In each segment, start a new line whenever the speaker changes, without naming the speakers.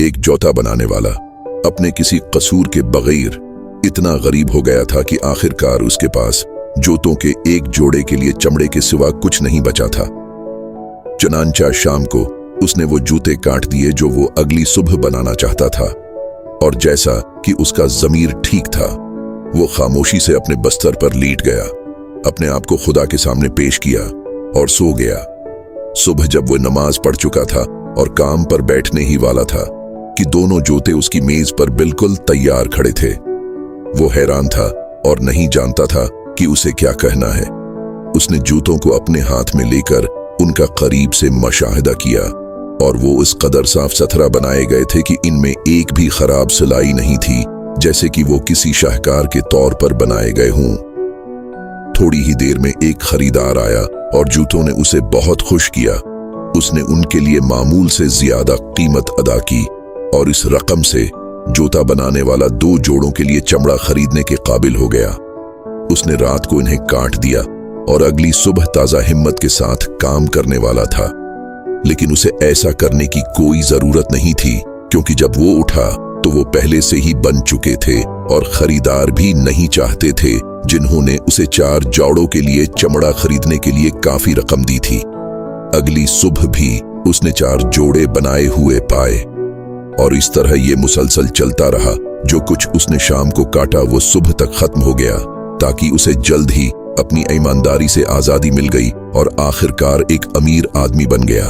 एक जूता बनाने वाला अपने किसी कसूर के बगैर इतना गरीब हो गया था कि आखिरकार उसके पास जूतों के एक जोड़े के लिए चमड़े के सिवा कुछ नहीं बचा था। चनांचा शाम को उसने वो जूते काट दिए जो वो अगली सुबह बनाना चाहता था, और जैसा कि उसका ज़मीर ठीक था, वो खामोशी से अपने बस्तर पर लेट गया, अपने आप को खुदा के सामने पेश किया और सो गया। सुबह जब वो नमाज पढ़ चुका था और काम पर बैठने ही वाला था कि दोनों जूते उसकी मेज पर बिल्कुल तैयार खड़े थे। वो हैरान था और नहीं जानता था कि उसे क्या कहना है। उसने जूतों को अपने हाथ में लेकर उनका करीब से मुशाहिदा किया, और वो इस कदर साफ सुथरा बनाए गए थे कि इनमें एक भी खराब सिलाई नहीं थी, जैसे कि वो किसी शाहकार के तौर पर बनाए गए हों। थोड़ी ही देर में एक खरीदार आया और जूतों ने उसे बहुत खुश किया। उसने उनके लिए मामूल से ज्यादा कीमत अदा की और इस रकम से जूता बनाने वाला 2 जोड़ों के लिए चमड़ा खरीदने के काबिल हो गया। उसने रात को इन्हें काट दिया और अगली सुबह ताजा हिम्मत के साथ काम करने वाला था। लेकिन उसे ऐसा करने की कोई जरूरत नहीं थी, क्योंकि जब वो उठा तो वो पहले से ही बन चुके थे और खरीदार भी नहीं चाहते थे, जिन्होंने उसे 4 जोड़ों के लिए चमड़ा खरीदने के लिए काफी रकम दी थी। अगली सुबह भी उसने 4 जोड़े बनाए हुए पाए, और इस तरह ये मुसलसल चलता रहा। जो कुछ उसने शाम को काटा वो सुबह तक खत्म हो गया, ताकि उसे जल्द ही अपनी ईमानदारी से आजादी मिल गई और आखिरकार एक अमीर आदमी बन गया।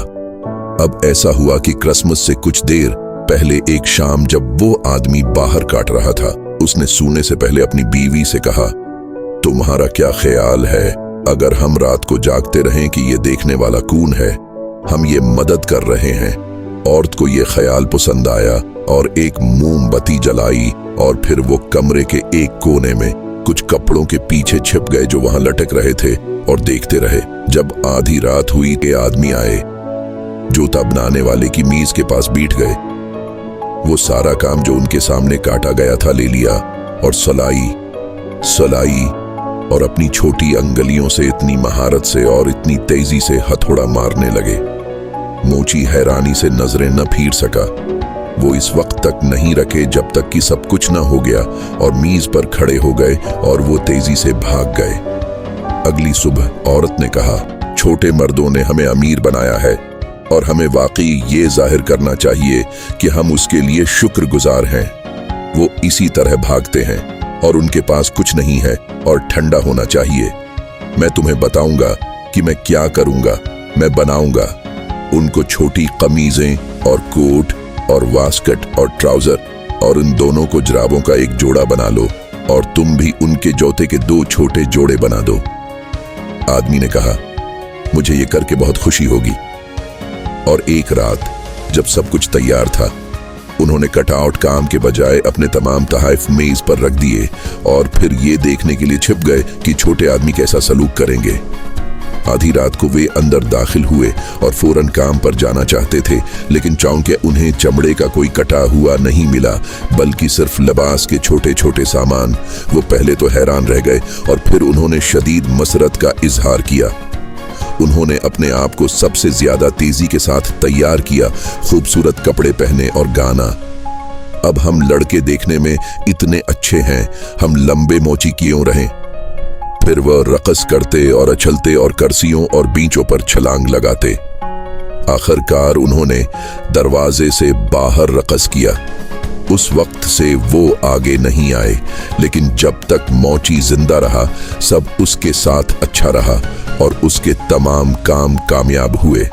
अब ऐसा हुआ कि क्रिसमस से कुछ देर पहले एक शाम जब वो आदमी बाहर काट रहा था, उसने सोने से पहले अपनी बीवी से कहा, तुम्हारा क्या ख्याल है अगर हम रात को जागते रहें कि ये देखने वाला कौन है? हम ये मदद कर रहे हैं। औरत को ये ख्याल पसंद आया और एक मोमबत्ती जलाई, और फिर वो कमरे के एक कोने में कुछ कपड़ों के पीछे छिप गए जो वहां लटक रहे थे, और देखते रहे। जब आधी रात हुई के आदमी आए, जूता बनाने वाले की मेज के पास बैठ गए। वो सारा काम जो उनके सामने काटा गया था ले लिया और सलाई और अपनी छोटी अंगुलियों से इतनी महारत से और इतनी तेजी से हथौड़ा मारने लगे। मोची हैरानी से नजरें न फिर सका। वो इस वक्त तक नहीं रखे जब तक कि सब कुछ न हो गया और मेज पर खड़े हो गए और वो तेजी से भाग गए। अगली सुबह औरत ने कहा, छोटे मर्दों ने हमें अमीर बनाया है और हमें वाकई ये जाहिर करना चाहिए कि हम उसके लिए शुक्रगुजार हैं। वो इसी तरह भागते हैं और उनके पास कुछ नहीं है और ठंडा होना चाहिए। मैं तुम्हें बताऊंगा कि मैं क्या करूंगा। मैं बनाऊंगा उनको छोटी कमीजें और कोट और वास्कट और ट्राउजर, और उन दोनों को जुराबों का एक जोड़ा बना लो, और तुम भी उनके जूते के 2 छोटे जोड़े बना दो। आदमी ने कहा, मुझे ये करके बहुत खुशी होगी। और एक रात जब सब कुछ तैयार था, उन्होंने कटआउट काम के बजाय अपने तमाम तोहफे मेज पर रख दिए और फिर ये देखने के लिए छिप गए कि छोटे आदमी कैसा सलूक करेंगे। आधी रात को वे अंदर दाखिल हुए और फौरन काम पर जाना चाहते थे, लेकिन चौंके उन्हें चमड़े का कोई कटा हुआ नहीं मिला, बल्कि सिर्फ लिबास के छोटे छोटे सामान। वो पहले तो हैरान रह गए और फिर उन्होंने शदीद मसरत का इजहार किया। उन्होंने अपने आप को सबसे ज्यादा तेजी के साथ तैयार किया, खूबसूरत कपड़े पहने और गाना, अब हम लड़के देखने में इतने अच्छे हैं, हम लंबे मोची क्यों रहें। फिर वह रक़स करते और उछलते और कुर्सियों और बेंचों पर छलांग लगाते। आखिरकार उन्होंने दरवाजे से बाहर रक़स किया। उस वक्त से वो आगे नहीं आए, लेकिन जब तक मौची जिंदा रहा सब उसके साथ अच्छा रहा और उसके तमाम काम कामयाब हुए।